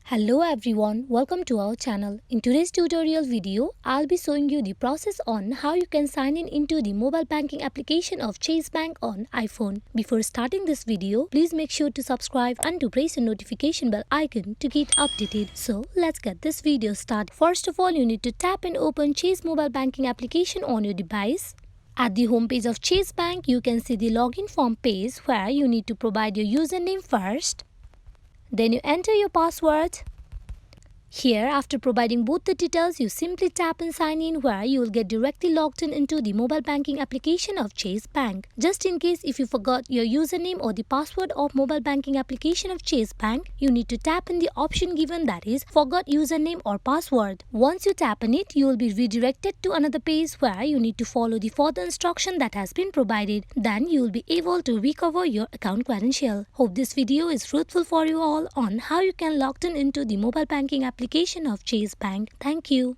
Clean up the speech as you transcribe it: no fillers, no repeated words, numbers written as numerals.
Hello everyone, welcome to our channel. In today's tutorial video, I'll be showing you the process on how you can sign in into the mobile banking application of Chase Bank on iPhone. Before starting this video, please make sure to subscribe and to press the notification bell icon to get updated. So let's get this video started. First of all, you need to tap and open Chase mobile banking application on your device. At the home page of Chase Bank, you can see the login form page where you need to provide your username first. Then you enter your password. Here, after providing both the details, you simply tap and sign in where you will get directly logged in into the mobile banking application of Chase Bank. Just in case if you forgot your username or the password of mobile banking application of Chase Bank, you need to tap in the option given, that is forgot username or password. Once you tap on it, you will be redirected to another page where you need to follow the further instruction that has been provided. Then you will be able to recover your account credential. Hope this video is fruitful for you all on how you can log in into the mobile banking application of Chase Bank. Thank you.